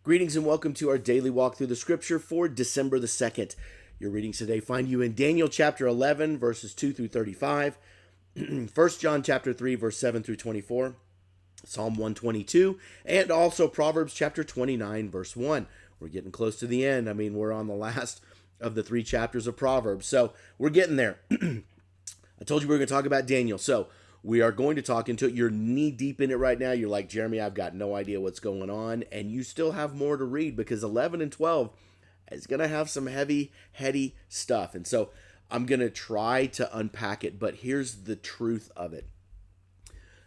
Greetings and welcome to our daily walk through the scripture for December the 2nd. Your readings today find you in Daniel chapter 11, verses 2 through 35, 1 John chapter 3, verse 7 through 24, Psalm 122, and also Proverbs chapter 29, verse 1. We're getting close to the end. We're on the last of the 3 chapters of Proverbs, so we're getting there. I told you we were going to talk about Daniel, so we are going to talk into it. You're knee deep in it right now. You're like, Jeremy, I've got no idea what's going on. And you still have more to read because 11 and 12 is going to have some heavy, heady stuff. And so I'm going to try to unpack it. But here's the truth of it.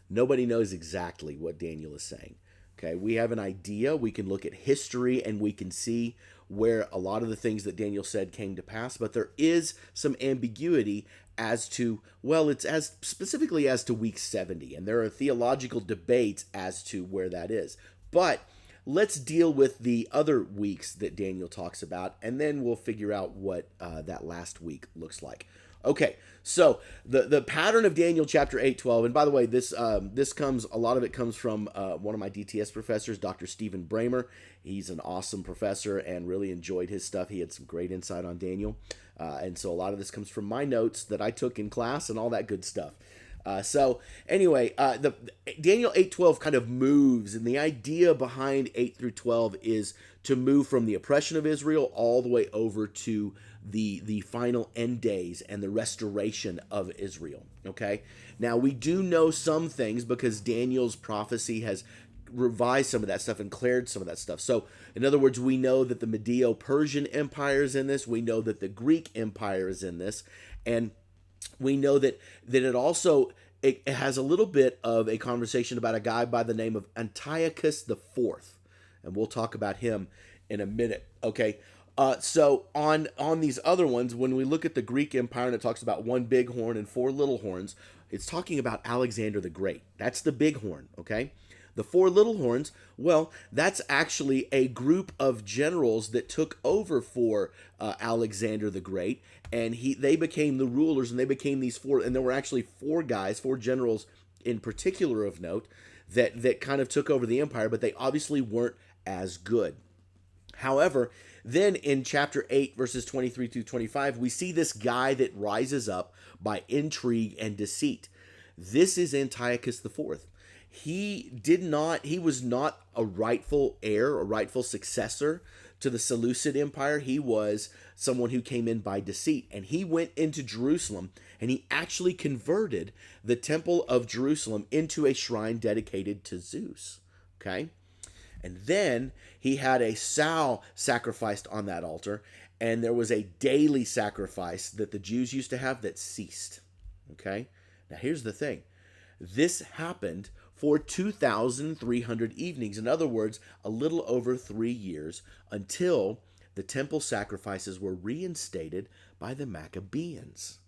Nobody knows exactly what Daniel is saying. Okay, we have an idea. We can look at history and we can see where a lot of the things that Daniel said came to pass, but there is some ambiguity as to, well, it's as specifically as to week 70, and there are theological debates as to where that is. But let's deal with the other weeks that Daniel talks about, and then we'll figure out what that last week looks like. Okay, so the pattern of Daniel chapter 8:12, and by the way, this comes, a lot of it comes from one of my DTS professors, Dr. Stephen Bramer. He's an awesome professor and really enjoyed his stuff. He had some great insight on Daniel. And so a lot of this comes from my notes that I took in class and all that good stuff. So anyway, the Daniel 8:12 kind of moves, and the idea behind 8 through 12 is to move from the oppression of Israel all the way over to the final end days and the restoration of Israel. Okay, now we do know some things because Daniel's prophecy has revised some of that stuff and cleared some of that stuff. So in other words, we know that the Medo-Persian Empire is in this. We know that the Greek Empire is in this, and we know that it also it has a little bit of a conversation about a guy by the name of Antiochus the Fourth, and we'll talk about him in a minute. Okay, so on these other ones, when we look at the Greek Empire and it talks about one big horn and 4 little horns, it's talking about Alexander the Great. That's the big horn. Okay. The 4 little horns, well, that's actually a group of generals that took over for Alexander the Great, and they became the rulers, and they became these 4, and there were actually 4 guys, 4 generals in particular of note, that kind of took over the empire, but they obviously weren't as good. However, then in chapter 8, verses 23 through 25, we see this guy that rises up by intrigue and deceit. This is Antiochus the Fourth. He was not a rightful heir, a rightful successor to the Seleucid Empire. He was someone who came in by deceit, and he went into Jerusalem, and he actually converted the temple of Jerusalem into a shrine dedicated to Zeus. Okay? And then he had a sow sacrificed on that altar, and there was a daily sacrifice that the Jews used to have that ceased. Okay? Now here's the thing. This happened for 2,300 evenings. In other words, a little over 3 years until the temple sacrifices were reinstated by the Maccabees.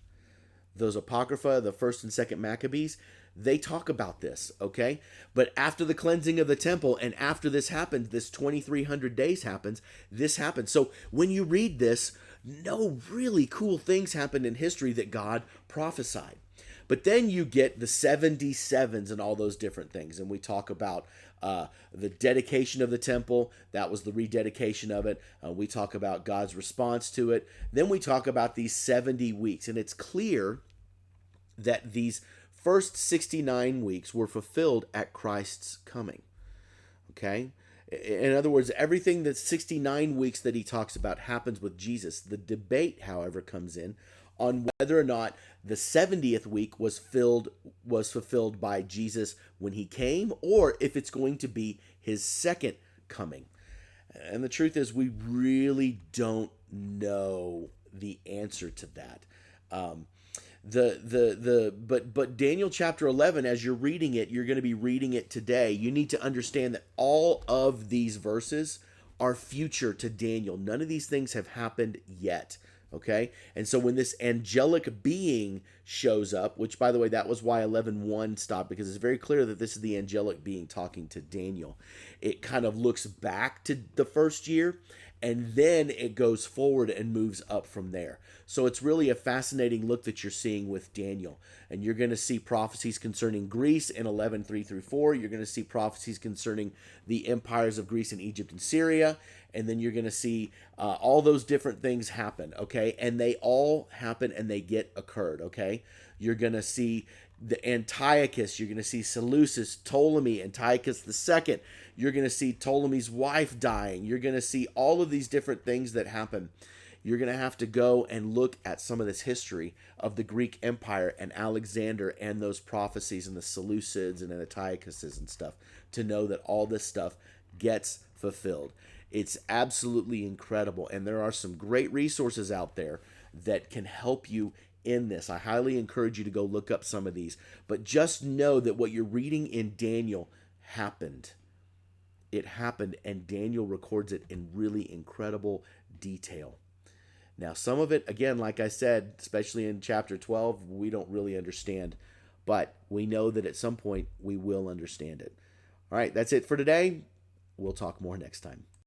Those Apocrypha, the 1st and 2nd Maccabees, they talk about this, okay? But after the cleansing of the temple and after this happened, this 2,300 days happens, this happens. So when you read this, no really cool things happened in history that God prophesied. But then you get the 77s and all those different things. And we talk about the dedication of the temple. That was the rededication of it. We talk about God's response to it. Then we talk about these 70 weeks. And it's clear that these first 69 weeks were fulfilled at Christ's coming. Okay? In other words, everything that's 69 weeks that he talks about happens with Jesus. The debate, however, comes in on whether or not the 70th week was fulfilled by Jesus when he came, or if it's going to be his second coming. And the truth is, we really don't know the answer to that. But Daniel chapter 11, as you're reading it, you're going to be reading it today. You need to understand that all of these verses are future to Daniel. None of these things have happened yet. Okay, and so when this angelic being shows up, which by the way, that was why 11:1 stopped, because it's very clear that this is the angelic being talking to Daniel. It kind of looks back to the first year, and then it goes forward and moves up from there. So it's really a fascinating look that you're seeing with Daniel. And you're going to see prophecies concerning Greece in 11:3 through 4. You're going to see prophecies concerning the empires of Greece and Egypt and Syria. And then you're going to see all those different things happen, okay? And they all happen and they get occurred, okay? You're going to see the Antiochus, you're going to see Seleucus, Ptolemy, Antiochus II. You're going to see Ptolemy's wife dying. You're going to see all of these different things that happen. You're going to have to go and look at some of this history of the Greek Empire and Alexander and those prophecies and the Seleucids and Antiochuses and stuff to know that all this stuff gets fulfilled. It's absolutely incredible. And there are some great resources out there that can help you in this. I highly encourage you to go look up some of these. But just know that what you're reading in Daniel happened. It happened, and Daniel records it in really incredible detail. Now, some of it, again, like I said, especially in chapter 12, we don't really understand. But we know that at some point we will understand it. All right, that's it for today. We'll talk more next time.